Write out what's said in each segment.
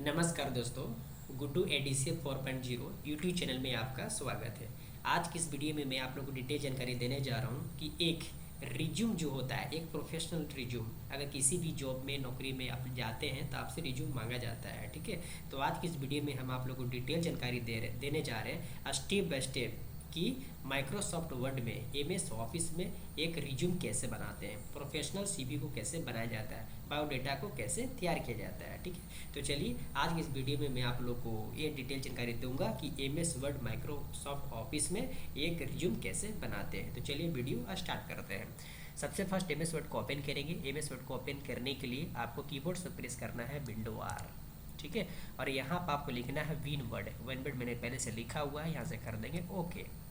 नमस्कार दोस्तों, Guddu ADC 4.0 YouTube channel में आपका स्वागत है। आज की इस वीडियो में मैं आप लोगों को डिटेल जानकारी देने जा रहा हूँ कि एक रिज्यूम जो होता है, एक प्रोफेशनल रिज्यूम, अगर किसी भी जॉब में नौकरी में आप जाते हैं तो आपसे रिज्यूम मांगा जाता है। ठीक है, तो आज की इस वीडियो में हम आप लोगों को डिटेल जानकारी देने जा रहे हैं स्टेप बाय स्टेप कि माइक्रोसॉफ्ट वर्ड में एमएस ऑफिस में एक रिज्यूम कैसे बनाते हैं, प्रोफेशनल सीवी को कैसे बनाया जाता है, बायोडेटा को कैसे तैयार किया जाता है। ठीक है, तो चलिए आज की इस वीडियो में मैं आप लोग को ये डिटेल जानकारी दूंगा कि एमएस वर्ड माइक्रोसॉफ्ट ऑफिस में एक रिज्यूम कैसे बनाते हैं। तो चलिए वीडियो स्टार्ट करते हैं। सबसे फर्स्ट एमएस वर्ड को ओपन करेंगे। एमएस वर्ड को ओपन करने के लिए आपको कीबोर्ड से प्रेस करना है विंडो आर। ठीक है, और यहाँ पर आपको लिखना है विन वर्ड मैंने पहले से लिखा हुआ है, यहाँ से कर देंगे ओके।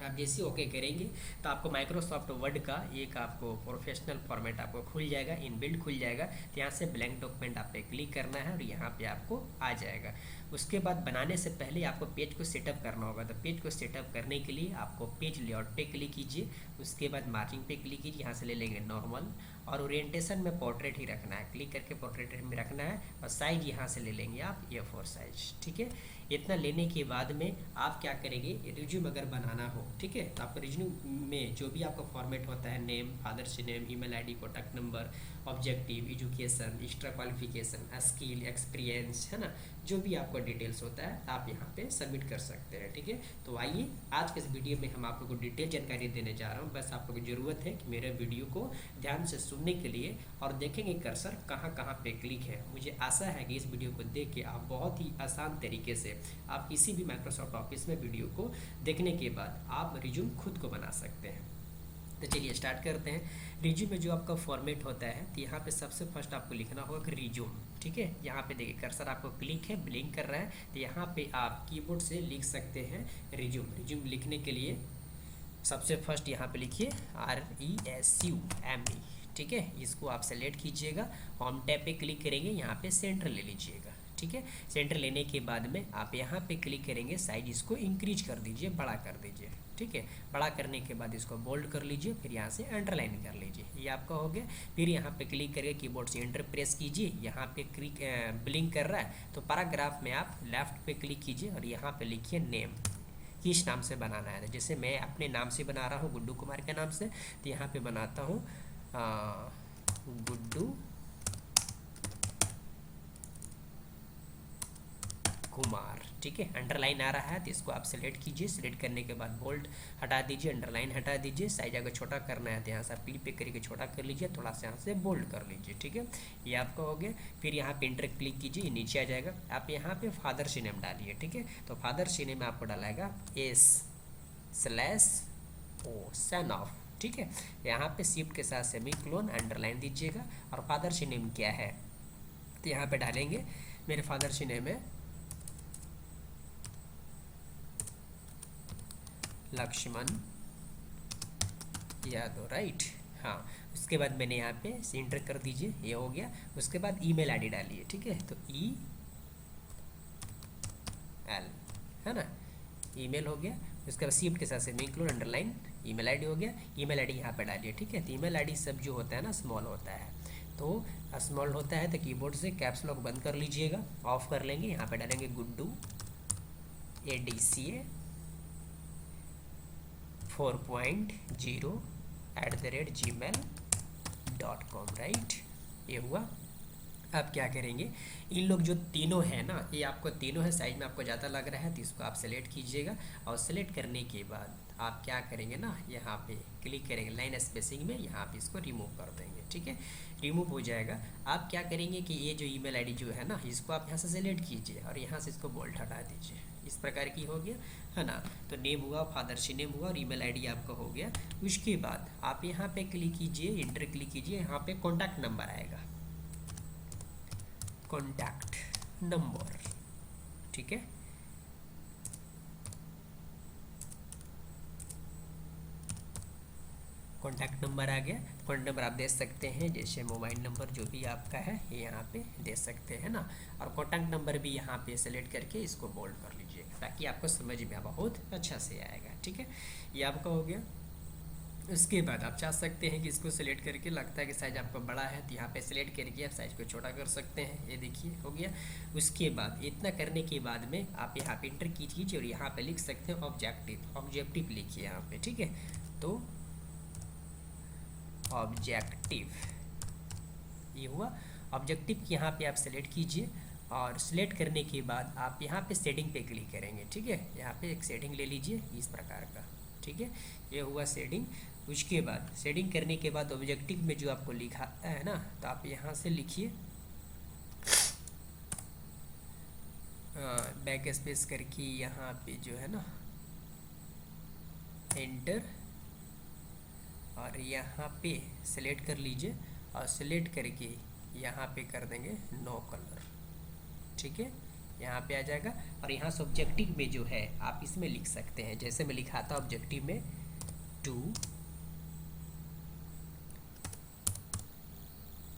आप जैसे ओके करेंगे तो आपको माइक्रोसॉफ्ट वर्ड का एक आपको प्रोफेशनल फॉर्मेट आपको खुल जाएगा, इनबिल्ट खुल जाएगा। तो यहाँ से ब्लैंक डॉक्यूमेंट आप पे क्लिक करना है और यहाँ पे आपको आ जाएगा। उसके बाद बनाने से पहले आपको पेज को सेटअप करना होगा। तो पेज को सेटअप करने के लिए आपको पेज लेआउट पे क्लिक कीजिए, उसके बाद मार्जिन पे क्लिक कीजिए, यहाँ से ले लेंगे नॉर्मल और ओरिएंटेशन में पोर्ट्रेट ही रखना है। क्लिक करके पोर्ट्रेट में रखना है और साइज यहाँ से ले लेंगे आप A4 साइज। ठीक है, इतना लेने के बाद में आप क्या करेंगे, रिज्यूम अगर बनाना हो, ठीक है, तो आपको रिज्यूम में जो भी आपका फॉर्मेट होता है, name, father's name, email ID, contact number, objective, education, extra qualification, skill, experience, है ना, जो भी आपका डिटेल्स होता है आप यहाँ पे सबमिट कर सकते हैं। ठीक है, तो आइए आज के इस वीडियो में हम आप लोगों को डिटेल जानकारी देने जा रहा हूँ। बस आप लोगों को ज़रूरत है कि मेरे वीडियो को ध्यान से सुनने के लिए और देखेंगे कर्सर कहाँ कहाँ पे क्लिक है। मुझे आशा है कि इस वीडियो को देख के आप बहुत ही आसान तरीके से आप किसी भी माइक्रोसॉफ्ट ऑफिस में वीडियो को देखने के बाद आप रिज्यूम खुद को बना सकते हैं। तो चलिए स्टार्ट करते हैं। रिज्यूम में जो आपका फॉर्मेट होता है, तो यहाँ पे सबसे फर्स्ट आपको लिखना होगा कि रिज्यूम। ठीक है, यहाँ पे देखिए कर्सर आपको क्लिक है, ब्लिंक कर रहा है, तो यहाँ पे आप कीबोर्ड से लिख सकते हैं रिज्यूम। रिज्यूम लिखने के लिए सबसे फर्स्ट यहाँ पे लिखिए RESUME। ठीक है, इसको आप सेलेक्ट कीजिएगा, होम टैब पे क्लिक करेंगे, यहाँ पे सेंटर ले लीजिएगा। ठीक है, सेंटर लेने के बाद में आप यहाँ पे क्लिक करेंगे, साइज इसको इंक्रीज कर दीजिए, बड़ा कर दीजिए। ठीक है, बड़ा करने के बाद इसको बोल्ड कर लीजिए, फिर यहाँ से अंडरलाइन कर लीजिए, ये आपका हो गया। फिर यहाँ पे क्लिक करके कीबोर्ड से एंटर प्रेस कीजिए, यहाँ पे क्लिक ब्लिंक कर रहा है तो पैराग्राफ में आप लेफ्ट पे क्लिक कीजिए और यहाँ पे लिखिए नेम, किस नाम से बनाना है। जैसे मैं अपने नाम से बना रहा हूँ, गुड्डू कुमार के नाम से, तो यहाँ पे बनाता हूँ गुड्डू कुमार। ठीक है, अंडरलाइन आ रहा है तो इसको आप सेलेक्ट कीजिए, सेलेक्ट करने के बाद बोल्ड हटा दीजिए, अंडरलाइन हटा दीजिए। साइज अगर छोटा करना है तो यहाँ से आप क्लिक पे करके छोटा कर लीजिए, थोड़ा सा यहाँ से बोल्ड कर लीजिए। ठीक है, ये आपका हो गया। फिर यहाँ पे इंटर क्लिक कीजिए, नीचे आ जाएगा। आप यहाँ पे फादर्स नेम डालिए। ठीक है, तो फादर्स नेम में आपको डालेगा S/O, सन ऑफ। ठीक है, यहाँ पे शिफ्ट के साथ सेमीकोलन अंडरलाइन दीजिएगा और फादर्स नेम क्या है तो यहाँ पे डालेंगे, मेरे फादर्स नेम है लक्ष्मण यादव, राइट। हाँ, उसके बाद मैंने यहाँ पे एंटर कर दीजिए, ये हो गया। उसके बाद ईमेल आईडी डालिए। ठीक है, तो EL है ना, ईमेल हो गया। उसके बाद शिफ्ट के साथ सेमीकोलन अंडरलाइन ईमेल आईडी हो गया। ईमेल आईडी यहाँ पे डालिए। ठीक है, तो ईमेल आईडी सब जो होता है ना स्मॉल होता है, तो स्मॉल होता है तो कीबोर्ड से कैप्स लॉक बंद कर लीजिएगा, ऑफ कर लेंगे। यहाँ पे डालेंगे गुड्डू ADCA 4.0@gmail.com, राइट। ये हुआ। अब क्या करेंगे, इन लोग जो तीनों है ना, ये आपको तीनों है, साइज में आपको ज़्यादा लग रहा है तो इसको आप सेलेक्ट कीजिएगा और सेलेक्ट करने के बाद आप क्या करेंगे ना, यहाँ पे क्लिक करेंगे लाइन स्पेसिंग में, यहाँ पे इसको रिमूव कर देंगे। ठीक है, रिमूव हो जाएगा। आप क्या करेंगे कि ये जो ईमेल आईडी जो है ना, इसको आप यहाँ से सेलेक्ट कीजिए और यहाँ से इसको बोल्ड हटा दीजिए। इस प्रकार की हो गया, है ना। तो नेम हुआ, फादर्स नेम हुआ और ईमेल आईडी आपका हो गया। उसके बाद आप यहाँ पे क्लिक कीजिए, इंटर क्लिक कीजिए, यहाँ पे कॉन्टैक्ट नंबर आएगा, कॉन्टैक्ट नंबर। ठीक है, कॉन्टैक्ट नंबर आ गया। कॉन्टैक्ट नंबर आप दे सकते हैं, जैसे मोबाइल नंबर जो भी आपका है ये यहाँ पे दे सकते हैं ना। और कॉन्टैक्ट नंबर भी यहाँ पे सेलेक्ट करके इसको बोल्ड कर लीजिए ताकि आपको समझ में बहुत अच्छा से आएगा। ठीक है, ये आपका हो गया। उसके बाद आप चाह सकते हैं कि इसको सिलेक्ट करके, लगता है कि साइज़ आपका बड़ा है तो यहाँ पे सिलेक्ट करके आप साइज़ को छोटा कर सकते हैं। ये देखिए हो गया। उसके बाद इतना करने के बाद में आप यहाँ पे इंटर कीजिए और यहाँ पे लिख सकते हैं ऑब्जेक्टिव। ऑब्जेक्टिव लिखिए यहाँ पे, ठीक है। तो ऑब्जेक्टिव ये हुआ। ऑब्जेक्टिव यहाँ पे आप सेलेक्ट कीजिए और सिलेक्ट करने के बाद आप यहाँ पे सेटिंग पे क्लिक करेंगे, ठीक है। यहाँ पे एक सेटिंग ले लीजिए इस प्रकार का, ठीक है। ये हुआ सेटिंग। उसके बाद सेटिंग करने के बाद ऑब्जेक्टिव में जो आपको लिखा है ना, तो आप यहाँ से लिखिए बैक स्पेस करके यहाँ पे जो है ना एंटर, और यहाँ पे सिलेक्ट कर लीजिए और सिलेक्ट करके यहाँ पे कर देंगे नो कलर, ठीक है। यहाँ पे आ जाएगा। और यहाँ से ऑब्जेक्टिव में जो है आप इसमें लिख सकते हैं, जैसे मैं लिखा था ऑब्जेक्टिव में टू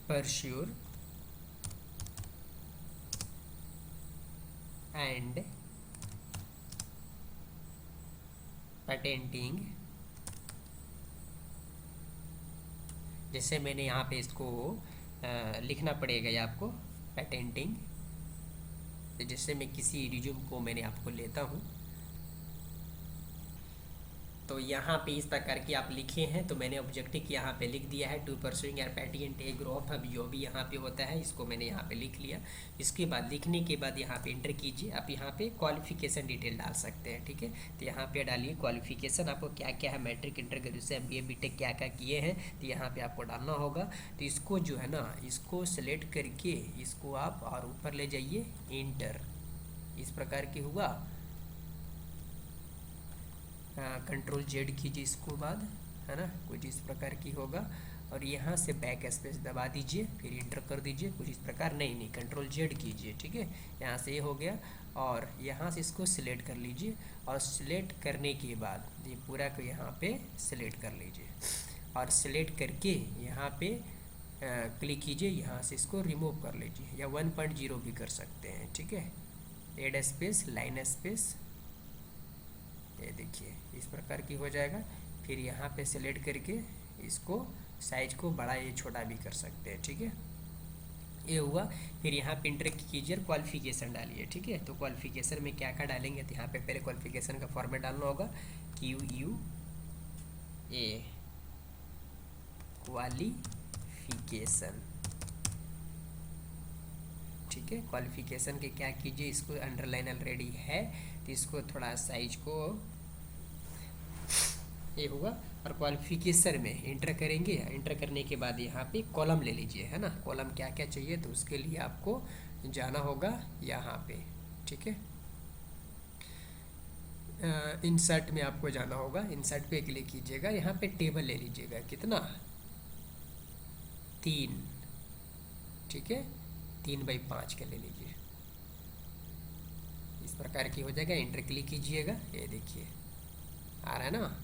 pursue and patenting, जैसे मैंने यहाँ पे इसको लिखना पड़ेगा ये आपको पेटेंटिंग, जैसे मैं किसी रिज्यूम को मैंने आपको लेता हूँ तो यहाँ पे इस प्रकार की आप लिखे हैं, तो मैंने ऑब्जेक्टिव यहाँ पे लिख दिया है टू परसुइंग या पेटेंट ए ग्रोथ। अब जो भी यहाँ पे होता है इसको मैंने यहाँ पे लिख लिया। इसके बाद लिखने के बाद यहाँ पे एंटर कीजिए। आप यहाँ पे क्वालिफिकेशन डिटेल डाल सकते हैं, ठीक है। तो यहाँ पे डालिए क्वालिफिकेशन, आपको क्या क्या है, matric, inter graduation, MBA BTech क्या क्या किए हैं, तो यहाँ पे आपको डालना होगा। तो इसको जो है ना, इसको सेलेक्ट करके इसको आप और ऊपर ले जाइए, इंटर, इस प्रकार की हुआ। कंट्रोल जेड कीजिए इसको बाद, है ना, कुछ इस प्रकार की होगा। और यहाँ से बैक स्पेस दबा दीजिए, फिर इंटर कर दीजिए, कुछ इस प्रकार। नहीं, कंट्रोल जेड कीजिए, ठीक है। यहाँ से ये हो गया और यहाँ से इसको सिलेक्ट कर लीजिए और सिलेक्ट करने के बाद ये पूरा को यहाँ पे सिलेक्ट कर लीजिए और सिलेक्ट करके यहाँ पे क्लिक कीजिए। यहाँ से इसको रिमूव कर लीजिए या 1.0 भी कर सकते हैं, ठीक है। एड स्पेस, लाइन स्पेस, ये देखिए इस प्रकार की हो जाएगा। फिर यहाँ पे सेलेक्ट करके इसको साइज को बड़ा या छोटा भी कर सकते हैं, ठीक है। ये हुआ। फिर यहाँ पे इंटर कीजिए, क्वालिफिकेशन डालिए, ठीक है। तो क्वालिफिकेशन में क्या क्या डालेंगे, तो यहाँ पे पहले क्वालिफिकेशन का फॉर्मेट डालना होगा, QUA क्वालिफिकेशन, ठीक है। क्वालिफिकेशन के क्या कीजिए, इसको अंडरलाइन ऑलरेडी है तो इसको थोड़ा साइज को, ये हुआ। और क्वालिफिकेशन में इंटर करेंगे। इंटर करने के बाद यहाँ पे कॉलम ले लीजिए, है ना। कॉलम क्या क्या चाहिए, तो उसके लिए आपको जाना होगा यहाँ पे, ठीक है। इंसर्ट में आपको जाना होगा, इंसर्ट पे क्लिक कीजिएगा। यहाँ पे टेबल ले लीजिएगा, कितना, 3, ठीक है, 3/5 का ले लीजिए, इस प्रकार की हो जाएगा। इंटर क्लिक कीजिएगा, ये देखिए आ रहा है ना।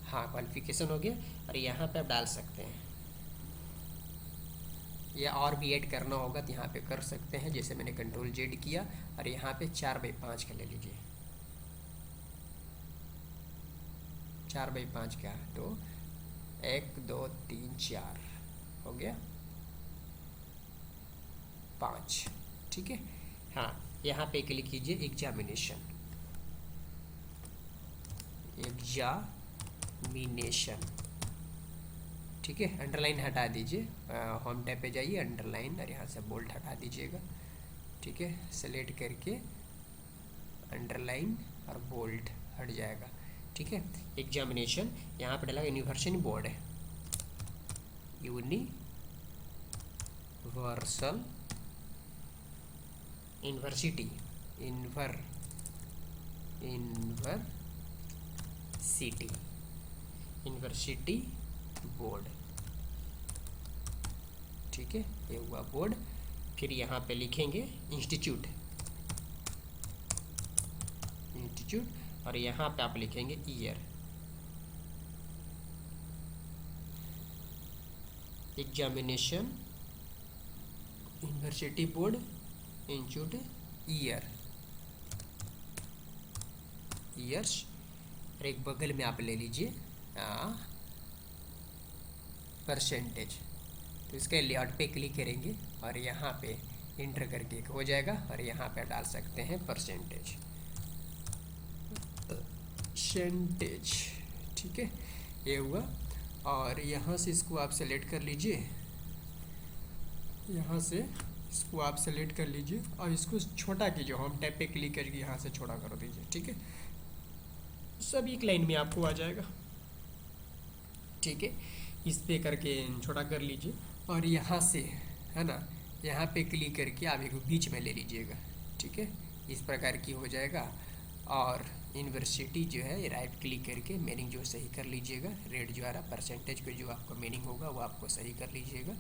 हाँ, क्वालिफिकेशन हो गया। और यहाँ पे आप डाल सकते हैं, या और भी ऐड करना होगा तो यहाँ पे कर सकते हैं, जैसे मैंने कंट्रोल जेड किया। और यहाँ पे 4/5 का ले लीजिए, 4/5 का, तो 1 2 3 4 हो गया 5, ठीक है। हाँ, यहाँ पे क्लिक कीजिए, एग्जामिनेशन, ठीक है। अंडरलाइन हटा दीजिए, होम टैब पे जाइए, अंडरलाइन, और यहाँ से बोल्ड हटा दीजिएगा, ठीक है। सेलेक्ट करके अंडरलाइन और बोल्ड हट जाएगा, ठीक है। एग्जामिनेशन यहाँ पे डाला, यूनिवर्सिटी बोर्ड है, यूनिवर्सल यूनिवर्सिटी, यूनिवर्सिटी बोर्ड, ठीक है। ये हुआ बोर्ड। फिर यहाँ पे लिखेंगे इंस्टीट्यूट, और यहाँ पे आप लिखेंगे year, examination, university board, institute, years. और एक बगल में आप ले लीजिए परसेंटेज। तो इसके लेआउट पे क्लिक करेंगे और यहाँ पे इंटर करके हो जाएगा और यहाँ पे डाल सकते हैं परसेंटेज। ठीक है, ये हुआ। और यहाँ से इसको आप सेलेक्ट कर लीजिए, यहाँ से इसको आप सेलेक्ट कर लीजिए और इसको छोटा कीजिए, होम टैब पे क्लिक करके यहाँ से छोटा कर दीजिए। ठीक है, सब एक लाइन में आपको आ जाएगा। ठीक है, इस पे करके छोटा कर लीजिए और यहाँ से है ना, यहाँ पे क्लिक करके आप एक बीच में ले लीजिएगा। ठीक है, इस प्रकार की हो जाएगा। और यूनिवर्सिटी जो है राइट क्लिक करके मीनिंग जो सही कर लीजिएगा, रेट जो आ रहा परसेंटेज पे जो आपको मीनिंग होगा वो आपको सही कर लीजिएगा।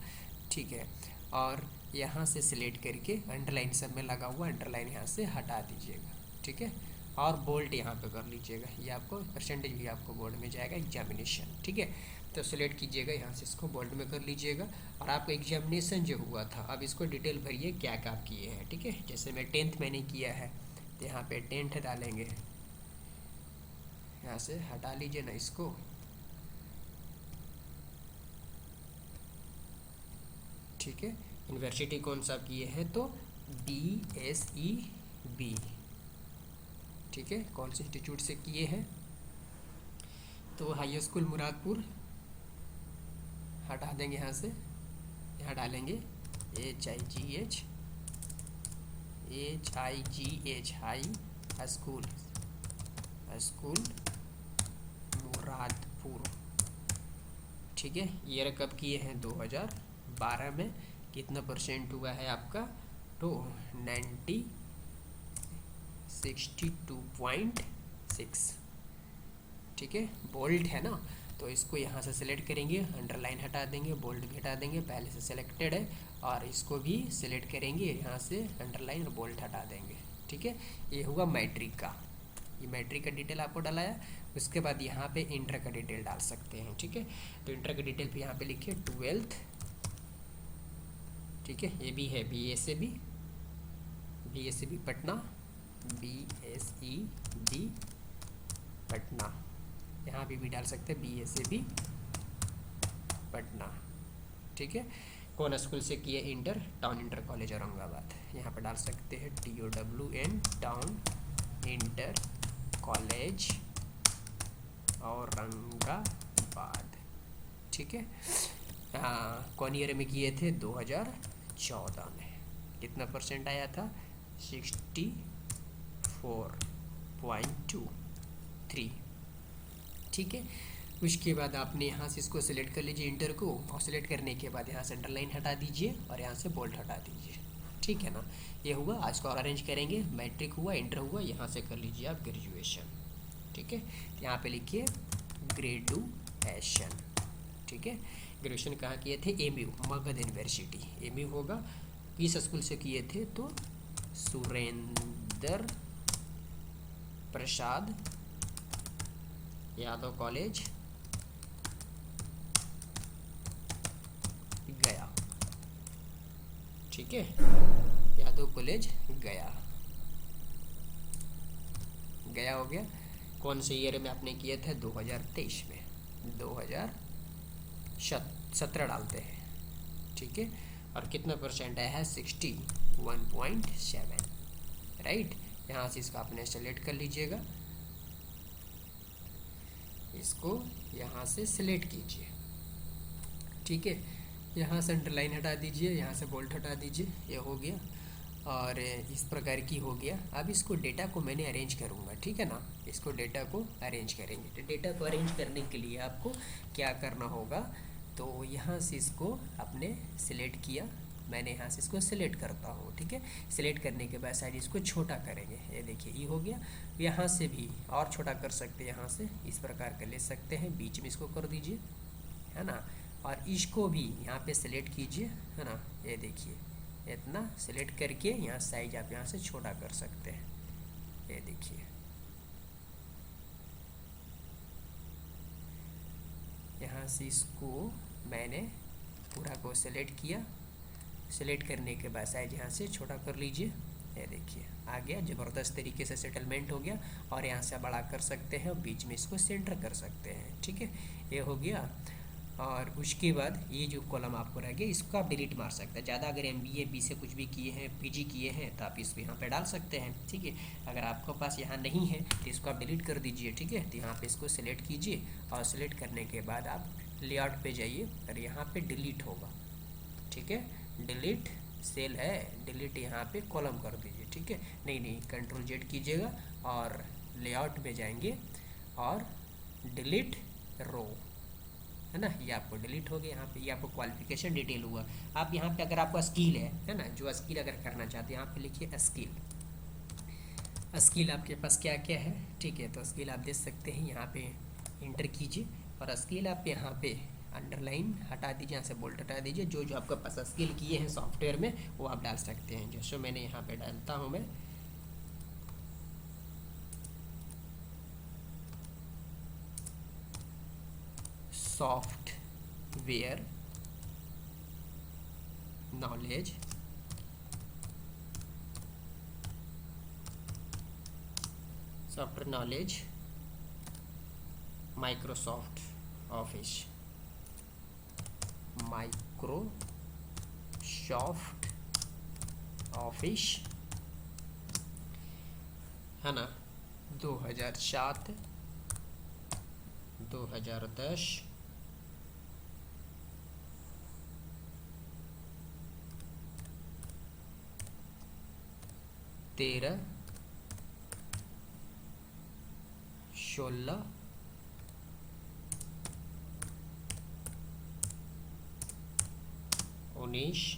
ठीक है, और यहाँ से सिलेक्ट करके अंडरलाइन सब में लगा हुआ अंडरलाइन यहाँ से हटा दीजिएगा। ठीक है, और बोल्ड यहाँ पे कर लीजिएगा, ये आपको परसेंटेज भी आपको बोर्ड में जाएगा एग्जामिनेशन। ठीक है, तो सिलेक्ट कीजिएगा, यहाँ से इसको बोल्ड में कर लीजिएगा। और आपका एग्जामिनेशन जो हुआ था, अब इसको डिटेल भरिए क्या क्या किए हैं। ठीक है, जैसे मैं 10th मैंने किया है तो यहाँ पे 10th डालेंगे, यहाँ से हटा लीजिए ना इसको। ठीक है, यूनिवर्सिटी कौन सा किए हैं तो DSEB। ठीक है, कौन से इंस्टीट्यूट से किए हैं तो हाई स्कूल मुरादपुर हटा देंगे, यहाँ से यहाँ डालेंगे HIGH हाई स्कूल मुरादपुर। ठीक है, ईयर कब किए हैं 2012 में। कितना परसेंट हुआ है आपका तो 62.6। ठीक है, बोल्ड है ना, तो इसको यहाँ से सिलेक्ट करेंगे, अंडरलाइन हटा देंगे, बोल्ड भी हटा देंगे, पहले से सिलेक्टेड है। और इसको भी सिलेक्ट करेंगे, यहाँ से अंडरलाइन और बोल्ड हटा देंगे। ठीक है, ये हुआ मैट्रिक का, ये मैट्रिक का डिटेल आपको डालाया। उसके बाद यहाँ पे इंटर का डिटेल डाल सकते हैं। ठीक है, तो इंटर का डिटेल भी यहाँ पे लिखिए 12th। ठीक है, ये भी है BSEB पटना, BSEB पटना, यहाँ पे भी डाल सकते हैं BSEB पटना। ठीक है, कौन स्कूल से किए inter, town inter college Aurangabad, यहाँ पे डाल सकते हैं TOWN town inter college Aurangabad. ठीक है, हाँ, कौन ईयर में किए थे 2014 में। कितना परसेंट आया था 64.23। ठीक है, उसके बाद आपने यहाँ से इसको सिलेक्ट कर लीजिए इंटर को, और सिलेक्ट करने के बाद यहाँ से अंडरलाइन हटा दीजिए और यहाँ से बोल्ड हटा दीजिए। ठीक है ना, ये हुआ। आज को और अरेंज करेंगे, मैट्रिक हुआ, इंटर हुआ, यहाँ से कर लीजिए आप ग्रेजुएशन। ठीक है, यहाँ पे लिखिए ग्रेजुएशन। ठीक है, ग्रेजुएशन कहाँ किए थे MU मगध यूनिवर्सिटी, MU होगा। किस स्कूल से किए थे तो सुरेंद्र प्रसाद यादव कॉलेज गया। ठीक है, यादव कॉलेज गया हो गया। कौन से ईयर में आपने किए थे 2023 में, 2017 डालते हैं। ठीक है, और कितना परसेंट आया है 61.7। राइट, यहाँ से इसको आपने सेलेक्ट कर लीजिएगा, इसको यहाँ से सिलेक्ट कीजिए। ठीक है, यहाँ से अंडरलाइन हटा दीजिए, यहाँ से बोल्ड हटा दीजिए, ये हो गया। और इस प्रकार की हो गया। अब इसको डेटा को मैंने अरेंज करूँगा। ठीक है ना, इसको डेटा को अरेंज करेंगे। तो डेटा को अरेंज करने के लिए आपको क्या करना होगा तो यहाँ से इसको आपने सिलेक्ट किया, मैंने यहाँ से इसको सिलेक्ट करता हूँ। ठीक है, सिलेक्ट करने के बाद साइड इसको छोटा करेंगे, ये देखिए ये हो गया। यहाँ से भी और छोटा कर सकते हैं, यहाँ से इस प्रकार का ले सकते हैं, बीच में इसको कर दीजिए, है ना। और इसको भी यहाँ पे सिलेक्ट कीजिए, है ना, ये देखिए इतना सिलेक्ट करके यहाँ साइज आप यहाँ से छोटा कर सकते हैं, ये देखिए। यहाँ से इसको मैंने पूरा को सिलेक्ट किया, सिलेक्ट करने के बाद साइज यहाँ से छोटा कर लीजिए, ये देखिए आ गया, ज़बरदस्त तरीके से सेटलमेंट हो गया। और यहाँ से बड़ा कर सकते हैं और बीच में इसको सेंटर कर सकते हैं। ठीक है, ये हो गया। और उसके बाद ये जो कॉलम आपको रह गया इसको आप डिलीट मार सकते हैं। ज़्यादा अगर MBA बी से कुछ भी किए हैं, PG किए हैं, तो आप इसको यहाँ पे डाल सकते हैं, ठीक है। अगर आपके पास यहाँ नहीं है तो इसको आप डिलीट कर दीजिए, ठीक है। तो यहाँ पे इसको सिलेक्ट कीजिए और सिलेक्ट करने के बाद आप लेआउट पे जाइए और यहाँ पे डिलीट होगा, ठीक है। डिलीट सेल है, डिलीट यहाँ पे कॉलम कर दीजिए, ठीक है। नहीं, Ctrl Z कीजिएगा और लेआउट में जाएंगे और डिलीट रो, है ना, ये आपको डिलीट हो गया। यहाँ पे ये आपको क्वालिफिकेशन डिटेल हुआ। आप यहाँ पे अगर आपका स्किल है ना, जो स्किल अगर करना चाहते हैं यहाँ पे लिखिए स्किल आपके पास क्या क्या है, ठीक है। तो स्किल आप देख सकते हैं, यहाँ पे इंटर कीजिए और स्किल आप यहाँ पे अंडरलाइन हटा दीजिए, यहाँ से बोल्ट हटा दीजिए। जो जो आपका पास स्किल किए हैं सॉफ्टवेयर में वो आप डाल सकते हैं। जैसे मैंने यहाँ पे डालता हूँ मैं सॉफ्टवेयर नॉलेज माइक्रोसॉफ्ट ऑफिस, है ना, 2007 2010 13 16 19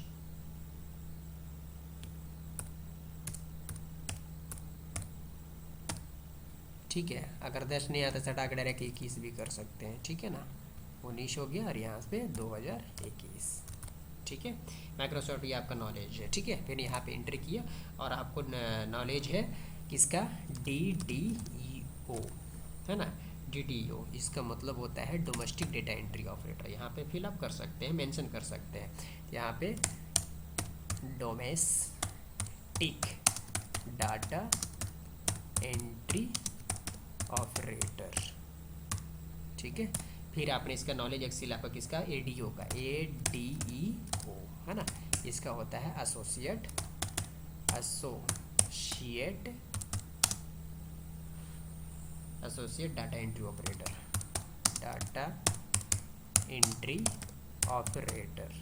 ठीक है। अगर 10 नहीं आता सटा के डायरेक्ट 21 भी कर सकते हैं, ठीक है ना। 19 हो गया और यहाँ पे 2021, ठीक है। माइक्रोसॉफ्ट ये आपका नॉलेज है, ठीक है। फिर यहाँ पे एंटर किया और आपको नॉलेज है किसका, DDEO, है ना। DDEO इसका मतलब होता है डोमेस्टिक डेटा एंट्री ऑपरेटर। यहाँ पे फिलअप कर सकते हैं, मेंशन कर सकते हैं। यहाँ पे डोमेस्टिक डाटा एंट्री ऑपरेटर, ठीक है। फिर आपने इसका नॉलेज एक्सेल आपका किसका, ADO का, ADEO, है ना। इसका होता है एसोसिएट डाटा एंट्री ऑपरेटर,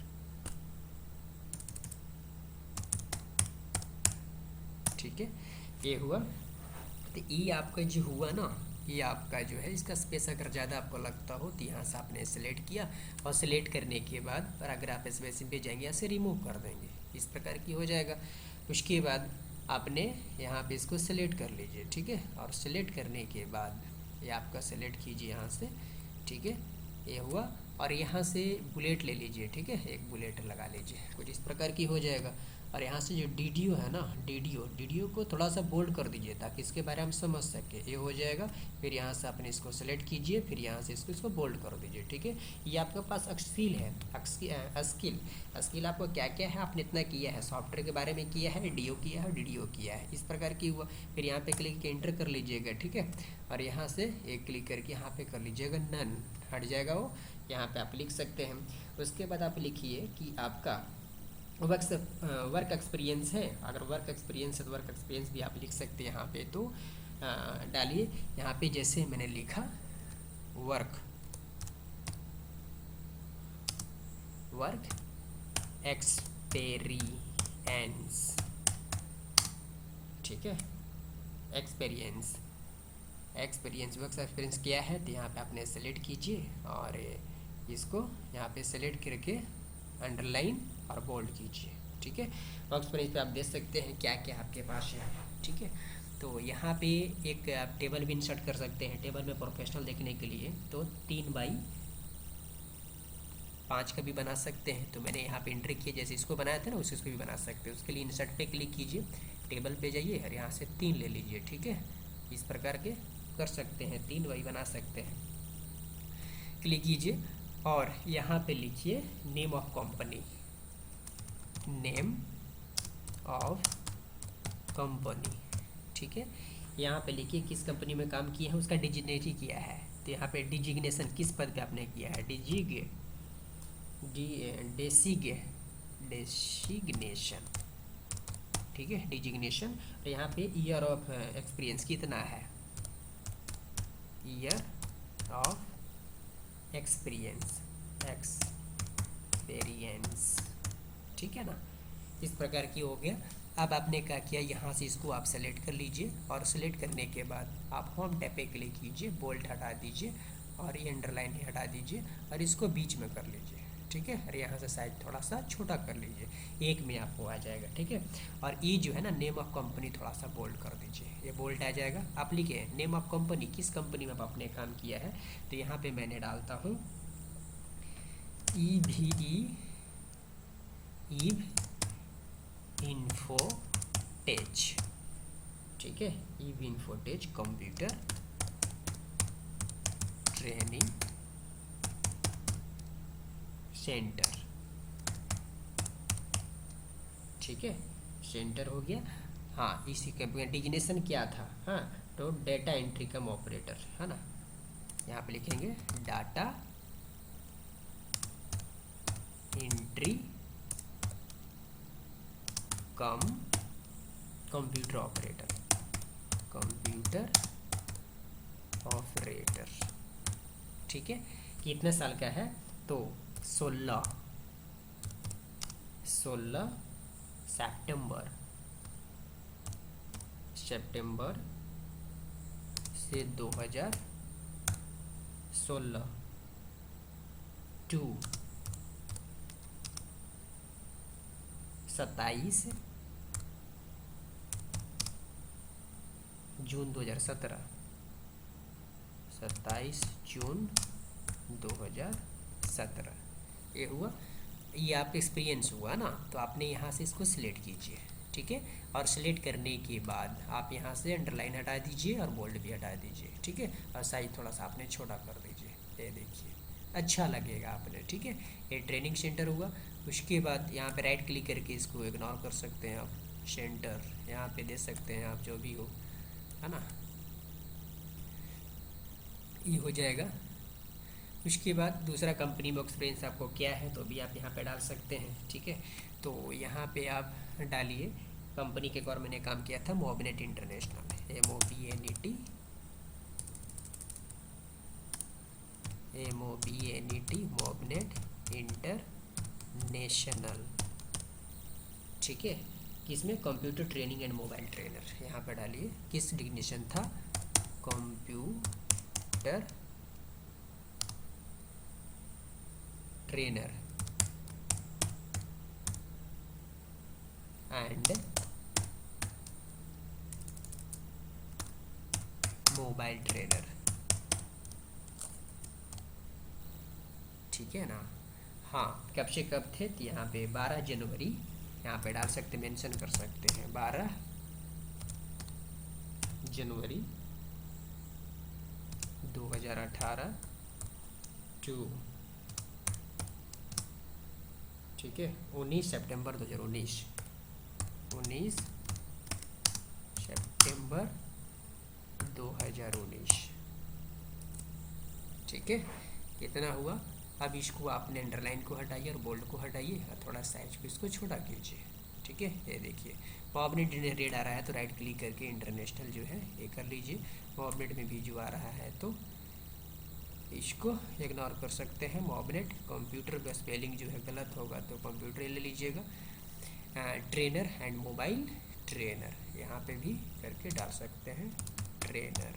ठीक है। ये हुआ। तो ये आपका जो हुआ ना, ये आपका जो है इसका स्पेस अगर ज़्यादा आपको लगता हो तो यहाँ से आपने सिलेक्ट किया और सिलेक्ट करने के बाद और अगर आप स्पेसिंग पे जाएंगे यहाँ से रिमूव कर देंगे, इस प्रकार की हो जाएगा। उसके बाद आपने यहाँ पे इसको सिलेक्ट कर लीजिए, ठीक है। और सिलेक्ट करने के बाद ये आपका सिलेक्ट कीजिए यहाँ से, ठीक है। ये हुआ और यहाँ से बुलेट ले लीजिए, ठीक है। एक बुलेट लगा लीजिए, कुछ इस प्रकार की हो जाएगा। और यहाँ से जो DDO है ना, DDO को थोड़ा सा बोल्ड कर दीजिए ताकि इसके बारे में हम समझ सके, ये हो जाएगा। फिर यहाँ से अपने इसको सेलेक्ट कीजिए, फिर यहाँ से इसको बोल्ड कर दीजिए, ठीक है। ये आपके पास स्किल है, स्किल आपको क्या क्या है आपने इतना किया है, सॉफ्टवेयर के बारे में किया है, DO किया है, DDO किया है, इस प्रकार की हुआ। फिर यहाँ पे क्लिक एंटर कर लीजिएगा, ठीक है। और यहाँ से एक क्लिक करके यहाँ पे कर लीजिएगा नन, हट जाएगा वो। यहाँ पे आप लिख सकते हैं। उसके बाद आप लिखिए कि आपका वर्क एक्सपीरियंस है। अगर वर्क एक्सपीरियंस है तो वर्क एक्सपीरियंस भी आप लिख सकते हैं यहाँ पे, तो डालिए यहाँ पे। जैसे मैंने लिखा वर्क एक्सपीरियंस, ठीक है। एक्सपीरियंस वर्क एक्सपीरियंस क्या है, तो यहाँ पे आपने सेलेक्ट कीजिए और इसको यहाँ पे सेलेक्ट करके अंडरलाइन और बोल्ड कीजिए, ठीक है। वर्क एक्सपीरियंस पे आप देख सकते हैं क्या क्या आपके पास है, ठीक है। तो यहाँ पे एक आप टेबल भी इंसर्ट कर सकते हैं। टेबल में प्रोफेशनल देखने के लिए तो 3x5 का भी बना सकते हैं। तो मैंने यहाँ पे एंट्री किया, जैसे इसको बनाया था ना उसको भी बना सकते हैं। उसके लिए इंसर्ट पे क्लिक कीजिए, टेबल पे जाइए और यहाँ से 3 ले लीजिए, ठीक है। इस प्रकार के कर सकते हैं, 3y बना सकते हैं। क्लिक कीजिए और यहाँ पे लिखिए नेम ऑफ कंपनी, ठीक है। यहाँ पे लिखिए किस कंपनी में काम किया है, उसका डिजिग्नेशन किया है। तो यहाँ पे डिजिग्नेशन किस पद पे आपने किया है, डेसिग्नेशन, ठीक है, डिजिग्नेशन। और यहाँ पे ईयर ऑफ एक्सपीरियंस कितना है, ईयर ऑफ एक्सपीरियंस, ठीक है ना। इस प्रकार की हो गया। अब आपने क्या किया, यहाँ से इसको आप सेलेक्ट कर लीजिए और सेलेक्ट करने के बाद आप होम टैब पे क्लिक कीजिए, बोल्ट हटा दीजिए और ये अंडरलाइन हटा दीजिए और इसको बीच में कर लीजिए, ठीक है। और यहाँ से साइज थोड़ा सा छोटा कर लीजिए, एक में आपको आ जाएगा, ठीक है। और ये जो है ना, नेम ऑफ कंपनी थोड़ा सा बोल्ड कर दीजिए, ये बोल्ड आ जाएगा। आप लिखिए नेम ऑफ कंपनी, किस कंपनी में आपने काम किया है, तो यहाँ पे मैंने डालता हूँ ईव इन्फोटेच, ठीक है, ईव इन्फोटेच कंप्यूटर ट्रेनिंग सेंटर, ठीक है, सेंटर हो गया। हाँ, इसी का डिजिग्नेशन क्या था, हाँ, तो डेटा एंट्री कम ऑपरेटर, है ना। यहाँ पे लिखेंगे डाटा एंट्री कम कंप्यूटर ऑपरेटर, ठीक है। कितने साल का है, तो 16 सितंबर से 2016 टू 27 जून 2017, 27 जून 2017 ये हुआ। ये आपका एक्सपीरियंस हुआ ना, तो आपने यहाँ से इसको सिलेक्ट कीजिए, ठीक है। और सिलेक्ट करने के बाद आप यहाँ से अंडरलाइन हटा दीजिए और बोल्ड भी हटा दीजिए, ठीक है। और साइज थोड़ा सा आपने छोटा कर दीजिए, ये देखिए अच्छा लगेगा आपने, ठीक है। ये ट्रेनिंग सेंटर हुआ। उसके बाद यहाँ पे राइट क्लिक करके इसको इग्नोर कर सकते हैं आप, सेंटर यहाँ पे दे सकते हैं आप, जो भी हो, है ना, ये हो जाएगा। उसके बाद दूसरा कंपनी में एक्सपीरियंस आपको क्या है, तो भी आप यहाँ पे डाल सकते हैं, ठीक है। तो यहाँ पे आप डालिए कंपनी के और मैंने काम किया था मोबिनेट इंटरनेशनल, MOBNET मोबिनेट इंटरनेशनल, ठीक है। किसमें, computer training and mobile trainer. यहाँ पे डालिए किस डिग्नेशन था, computer trainer and mobile trainer, ठीक है ना। हाँ, कब से कब थे, तो यहाँ पे 12 जनवरी यहाँ पे डाल सकते, मेंशन कर सकते हैं 12 जनवरी 2018 टू, ठीक है, 19 सितंबर 2019, 19 सितंबर 2019, ठीक है। कितना हुआ। अब इसको आपने अंडरलाइन को हटाइए और बोल्ड को हटाइए और थोड़ा साइज को इसको छोटा कीजिए, ठीक है। ये देखिए मोबिनेट रेड आ रहा है, तो राइट क्लिक करके इंटरनेशनल जो है ये कर लीजिए। मोबिनेट में भी जो आ रहा है तो इसको इग्नोर कर सकते हैं। मोबिनेट कंप्यूटर का स्पेलिंग जो है गलत होगा तो कंप्यूटर ले लीजिएगा। ट्रेनर एंड मोबाइल ट्रेनर यहाँ पे भी करके डाल सकते हैं, ट्रेनर।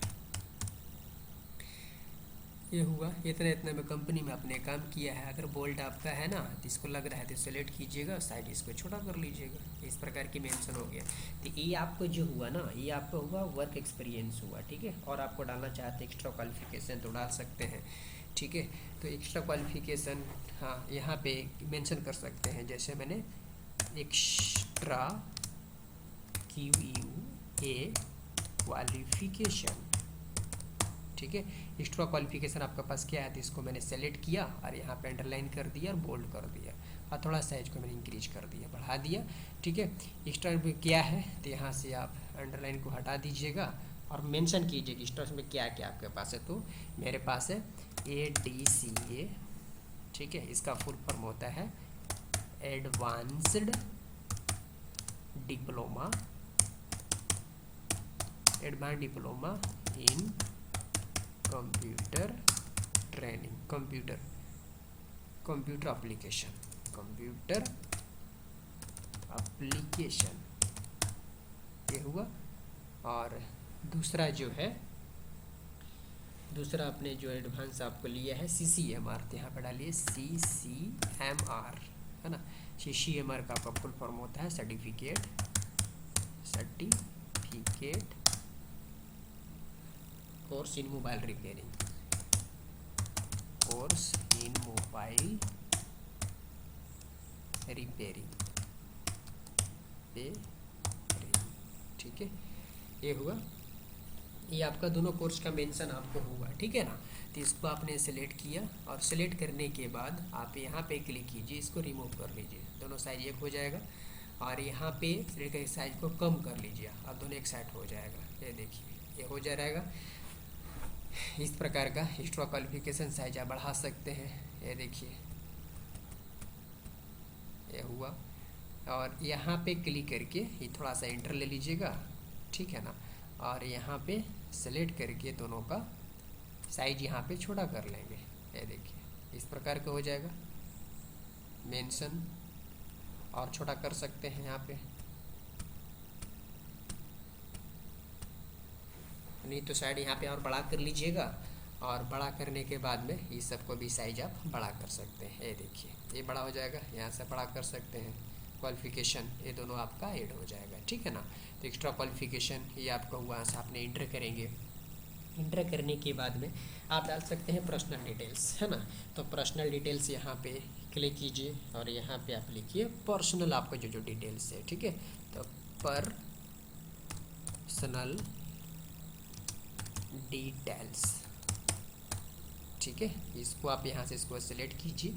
ये हुआ। इतना में कंपनी में आपने काम किया है। अगर बोल्ट आपका है ना, तो इसको लग रहा है तो सेलेक्ट कीजिएगा, साइड इसको छोटा कर लीजिएगा। इस प्रकार की मेंशन हो गया। तो ये आपको जो हुआ ना, ये आपका हुआ वर्क एक्सपीरियंस हुआ, ठीक है। और आपको डालना चाहते हैं एक्स्ट्रा क्वालिफिकेशन तो डाल सकते हैं, ठीक है। तो एक्स्ट्रा क्वालिफिकेशन हाँ यहाँ पे मेंशन कर सकते हैं, जैसे मैंने एक्स्ट्रा QUA क्वालिफिकेशन, ठीक है। एक्स्ट्रा क्वालिफिकेशन आपके पास क्या है, तो इसको मैंने सेलेक्ट किया और यहाँ पे अंडरलाइन कर दिया और बोल्ड कर दिया और थोड़ा साइज को मैंने इंक्रीज कर दिया, बढ़ा दिया, ठीक है। एक्स्ट्रा क्या है, तो यहाँ से आप अंडरलाइन को हटा दीजिएगा और मेंशन कीजिए कि एक्स्ट्रा में क्या क्या आपके पास है। तो मेरे पास है ADCA ठीक है, इसका फुल फॉर्म होता है advanced diploma in computer training, computer application ये हुआ। और दूसरा जो है, दूसरा आपने जो एडवांस आपको लिया है CCMR, तो यहाँ पर डालिए CCMR, है ना। CCMR का आपका फुल फॉर्म होता है certificate course in mobile repairing, ठीक है, ये हुआ। ये आपका दोनों कोर्स का मेंशन आपको हुआ, ठीक है ना। तो इसको आपने सेलेक्ट किया और सेलेक्ट करने के बाद आप यहाँ पे क्लिक कीजिए, इसको रिमूव कर लीजिए, दोनों साइज एक हो जाएगा। और यहाँ पे सिलेक्ट करके साइज को कम कर लीजिए, अब दोनों एक साइड हो जाएगा। ये देखिए, ये हो जाएगा। इस प्रकार का एक्स्ट्रा क्वालिफिकेशन साइज आप बढ़ा सकते हैं। ये देखिए, ये हुआ। और यहाँ पे क्लिक करके ये थोड़ा सा इंटर ले लीजिएगा, ठीक है ना। और यहाँ पे सेलेक्ट करके दोनों का साइज यहाँ पे छोटा कर लेंगे। ये देखिए, इस प्रकार का हो जाएगा। मेंशन और छोटा कर सकते हैं यहाँ पे, नहीं तो साइड यहाँ पे और बड़ा कर लीजिएगा। और बड़ा करने के बाद में ये सबको भी साइज आप बड़ा कर सकते हैं। ये देखिए, ये बड़ा हो जाएगा, यहाँ से बड़ा कर सकते हैं। क्वालिफिकेशन ये दोनों आपका ऐड हो जाएगा, ठीक है ना। तो एक्स्ट्रा क्वालिफिकेशन ये आपका हुआ, से आपने इंटर करेंगे। इंटर करने के बाद में आप डाल सकते हैं पर्सनल डिटेल्स, है ना। तो पर्सनल डिटेल्स यहाँ पे क्लिक कीजिए और यहाँ पे आप लिखिए पर्सनल, आपका जो डिटेल्स है, ठीक है। तो पर्सनल डिटेल्स, ठीक है। इसको आप यहाँ से इसको सेलेक्ट कीजिए,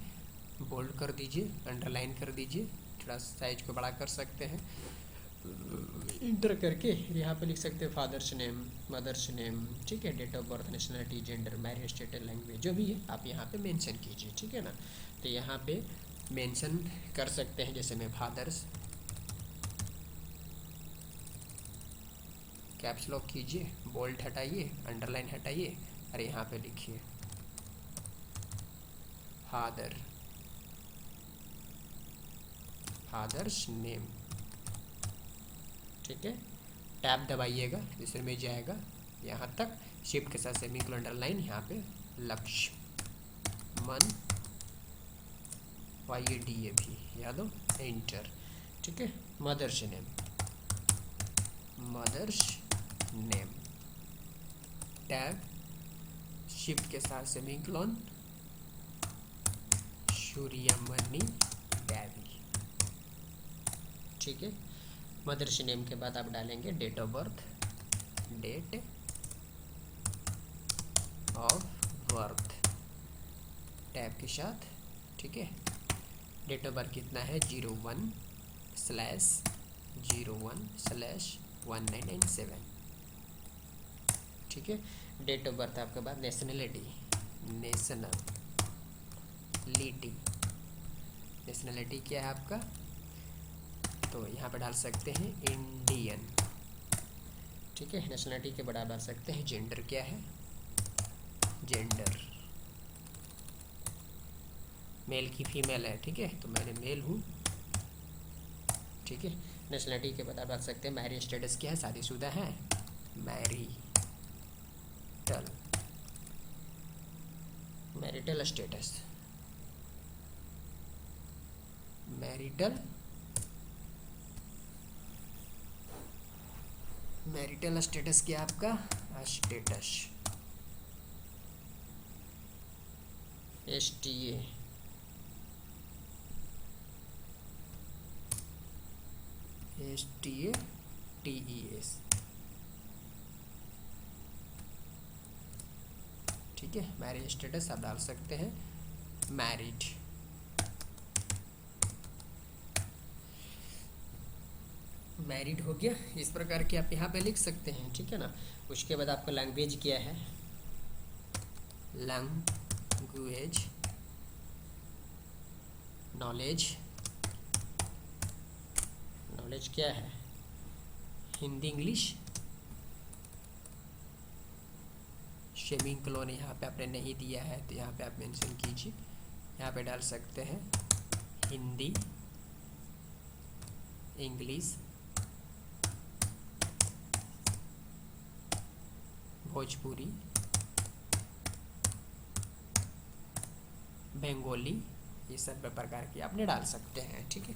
बोल्ड कर दीजिए, अंडरलाइन कर दीजिए, थोड़ा साइज को बड़ा कर सकते हैं। इंटर करके यहाँ पे लिख सकते हैं फादर्स नेम, मदर्स नेम, ठीक है। Date of birth, nationality, gender, marriage status, language जो भी है आप यहाँ पे मेंशन कीजिए, ठीक है ना। तो यहाँ पे मेंशन कर सकते हैं, जैसे मैं फादर्स, कैप्स लॉक कीजिए, बोल्ड हटाइए, अंडरलाइन हटाइए और यहाँ पे लिखिए फादर्स नेम, ठीक है। टैब दबाइएगा, दूसरे में जाएगा यहाँ तक, शिफ्ट के साथ सेमीकोलन अंडरलाइन, यहाँ पे लक्ष्मण YADAV यादव, एंटर, ठीक है। मदर्स नेम, टैब, शिफ्ट के साथ सेमीकोलन सूर्यमणि देवी, ठीक है। मदर्स नेम के बाद आप डालेंगे डेट ऑफ बर्थ, टैब के साथ, ठीक है। डेट ऑफ बर्थ कितना है 01/01/1997, ठीक है। डेट ऑफ बर्थ आपके बाद नेशनलिटी क्या है आपका, तो यहाँ पे डाल सकते हैं इंडियन, ठीक है। नेशनलिटी के बाद डाल सकते हैं जेंडर क्या है, मेल की फीमेल है, ठीक है। तो मैंने मेल हूँ, ठीक है। नेशनलिटी के बाद डाल सकते हैं मैरिज स्टेटस क्या है, शादीशुदा है, मैरिटल स्टेटस, मैरिटल स्टेटस क्या आपका, स्टेटस STATES, ठीक है। मैरिज स्टेटस आप डाल सकते हैं मैरिड, हो गया। इस प्रकार के आप यहाँ पे लिख सकते हैं, ठीक है ना। उसके बाद आपका लैंग्वेज क्या है, लैंग्वेज नॉलेज, नॉलेज क्या है, हिंदी इंग्लिश, शेमिंग क्लोन यहाँ पे आपने नहीं दिया है तो यहाँ पे आप मेंशन कीजिए, यहाँ पे डाल सकते हैं हिंदी इंग्लिश भोजपुरी बंगाली, ये सब प्रकार के आपने डाल सकते हैं, ठीक है।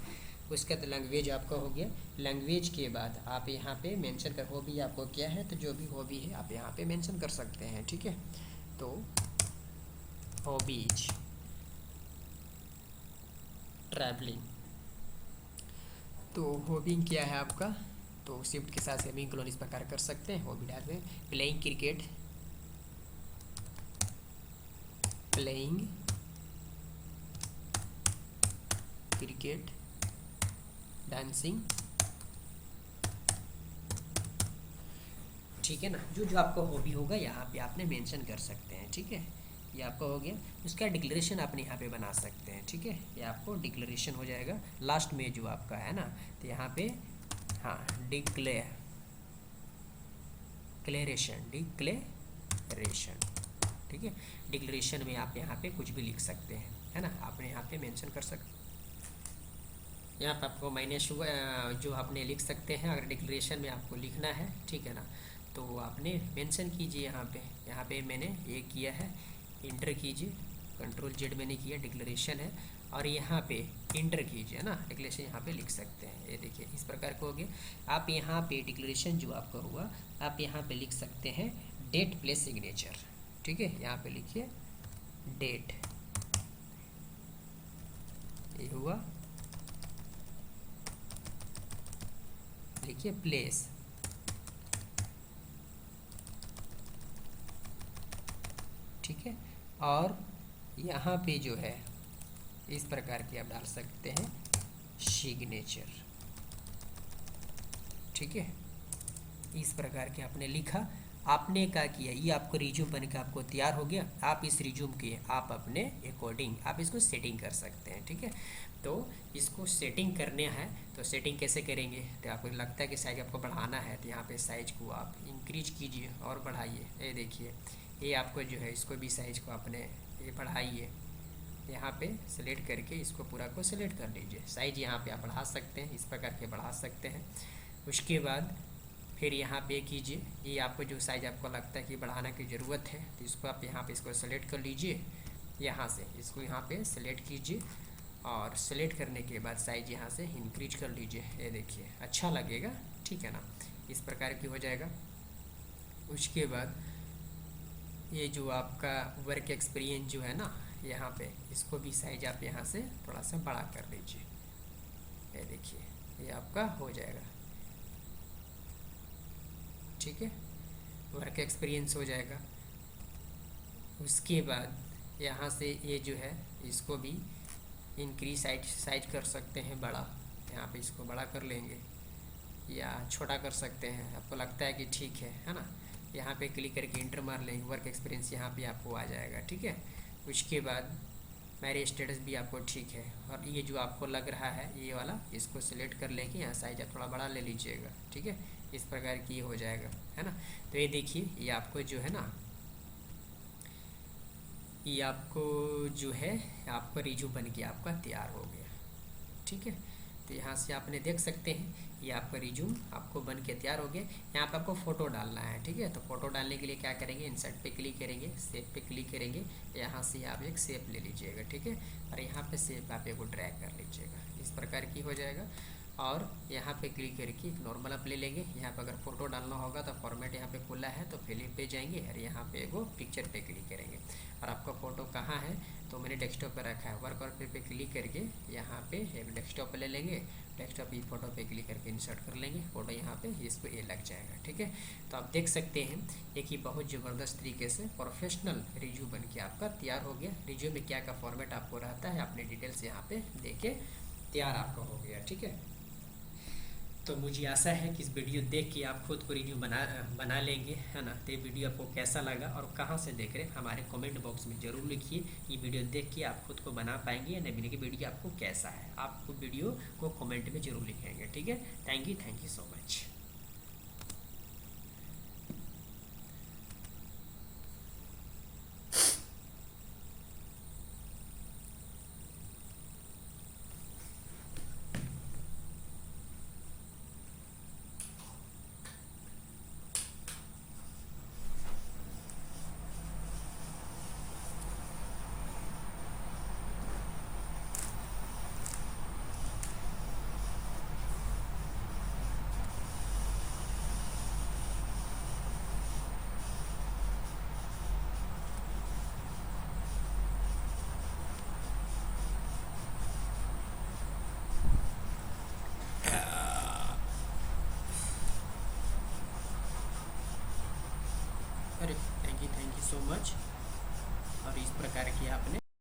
उसके बाद लैंग्वेज आपका हो गया। लैंग्वेज के बाद आप यहाँ पे मेंशन कर, हॉबी आपको क्या है तो जो भी हॉबी है आप यहाँ पे मेंशन कर सकते हैं, ठीक है। तो हॉबीज, ट्रैवलिंग, तो हॉबी क्या है आपका, तो शिफ्ट के साथ सेमी क्लोन इस प्रकार कर सकते हैं, हॉबी डाल दें। Playing cricket, playing cricket, dancing, ठीक है ना। जो जो आपका हॉबी होगा यहाँ पे आपने मेंशन कर सकते हैं, ठीक है। ये आपका हो गया। उसका डिक्लेरेशन आपने यहाँ पे बना सकते हैं, ठीक है। ये आपको डिक्लेरेशन हो जाएगा लास्ट में जो आपका है ना, तो यहाँ पे हाँ डिक्लेरेशन, ठीक है। डिक्लेरेशन में आप यहाँ पे कुछ भी लिख सकते हैं, है ना, आपने यहाँ पे मेंशन कर सकते हैं। यहाँ पर आपको माइनस हुआ जो आपने लिख सकते हैं अगर डिक्लेरेशन में आपको लिखना है, ठीक है ना, तो आपने मेंशन कीजिए। यहाँ पे मैंने ये किया है, इंटर कीजिए, कंट्रोल जेड मैंने किया, डिक्लेरेशन है, और यहाँ पे इंटर कीजिए ना, डिक्लेरेशन यहाँ पे लिख सकते हैं। ये देखिए इस प्रकार का हो गया। आप यहाँ पे डिक्लेरेशन जो आपका हुआ आप यहाँ पे लिख सकते हैं डेट प्लस सिग्नेचर, ठीक है। यहाँ पे लिखिए डेट, ये हुआ, लिखिए प्लेस, ठीक है। और यहाँ पे जो है इस प्रकार की आप डाल सकते हैं सिग्नेचर, ठीक है। इस प्रकार के आपने लिखा, आपने क्या किया, ये आपको रिज्यूम बन के आपको तैयार हो गया। आप इस रिज्यूम के आप अपने अकॉर्डिंग आप इसको सेटिंग कर सकते हैं, ठीक है। तो इसको सेटिंग करने हैं तो सेटिंग कैसे करेंगे, तो आपको लगता है कि साइज आपको बढ़ाना है तो यहाँ पे साइज को आप इंक्रीज कीजिए और बढ़ाइए। ये देखिए ये आपको जो है इसको भी साइज को आपने ये बढ़ाइए, यहाँ पे सेलेक्ट करके इसको पूरा को सेलेक्ट कर लीजिए। साइज यहाँ पे आप बढ़ा सकते हैं, इस प्रकार के बढ़ा सकते हैं। उसके बाद फिर यहाँ पे कीजिए, ये आपको जो साइज आपको लगता है कि बढ़ाने की ज़रूरत है तो इसको आप यहाँ पे इसको सेलेक्ट कर लीजिए, यहाँ से इसको यहाँ पे सेलेक्ट कीजिए और सेलेक्ट करने के बाद साइज यहाँ से इंक्रीज कर लीजिए। ये देखिए अच्छा लगेगा, ठीक है ना, इस प्रकार की हो जाएगा। उसके बाद ये जो आपका वर्क एक्सपीरियंस जो है ना, यहाँ पे इसको भी साइज आप यहाँ से थोड़ा सा बड़ा कर लीजिए। ये देखिए ये आपका हो जाएगा, ठीक है, वर्क एक्सपीरियंस हो जाएगा। उसके बाद यहाँ से ये जो है इसको भी इंक्रीज साइज कर सकते हैं, बड़ा, यहाँ पे इसको बड़ा कर लेंगे या छोटा कर सकते हैं, आपको लगता है कि ठीक है ना। यहाँ पे क्लिक करके इंटर मार लेंगे, वर्क एक्सपीरियंस यहाँ पे आपको आ जाएगा, ठीक है। उसके बाद मैरिज स्टेटस भी आपको ठीक है, और ये जो आपको लग रहा है ये वाला इसको सिलेक्ट कर लेके यहाँ साइज आप थोड़ा बड़ा ले लीजिएगा, ठीक है। इस प्रकार की ये हो जाएगा, है ना। तो ये देखिए ये आपको जो है ना, ये आपको जो है आपका रिज्यूम बन के आपका तैयार हो गया, ठीक है। तो यहाँ से आपने देख सकते हैं ये आपका रिज्यूम आपको बन के तैयार हो गया। यहाँ पे आपको फ़ोटो डालना है, ठीक है। तो फ़ोटो डालने के लिए क्या करेंगे, इंसर्ट पे क्लिक करेंगे, सेव पे क्लिक करेंगे, यहाँ से आप एक सेव ले लीजिएगा, ठीक है। और यहाँ पे सेव आप एक ड्रैग कर लीजिएगा, इस प्रकार की हो जाएगा। और यहाँ पे क्लिक करके एक नॉर्मल आप ले लेंगे। यहाँ पे अगर फ़ोटो डालना होगा तो फॉर्मेट यहाँ पे खुला है तो फिलिप पे जाएंगे और यहाँ पे एगो पिक्चर पे क्लिक करेंगे। और आपका फ़ोटो कहाँ है, तो मैंने डेस्कटॉप पे रखा है, वर्क और पे क्लिक करके यहाँ पे एक डेस्कटॉप पे ले लेंगे, डेस्कटॉप ये फ़ोटो पे क्लिक करके इंसर्ट कर लेंगे, फ़ोटो यहाँ पे इसको ये लग जाएगा, ठीक है। तो आप देख सकते हैं एक ही बहुत ज़बरदस्त तरीके से प्रोफेशनल रिज्यूम बन के आपका तैयार हो गया। रिज्यूम में क्या का फॉर्मेट आपको रहता है अपने डिटेल्स यहाँ पे देके तैयार आपका हो गया, ठीक है। तो मुझे आशा है कि इस वीडियो देख के आप खुद को रिव्यू बना लेंगे, है ना। तो ये वीडियो आपको कैसा लगा और कहाँ से देख रहे हैं हमारे कमेंट बॉक्स में ज़रूर लिखिए। ये वीडियो देख के आप खुद को बना पाएंगे या नहीं बनेगी, वीडियो आपको कैसा है, आपको वीडियो को कमेंट में ज़रूर लिखेंगे। ठीक है, थैंक यू सो मच। अरे थैंक यू सो मच। और इस प्रकार की आपने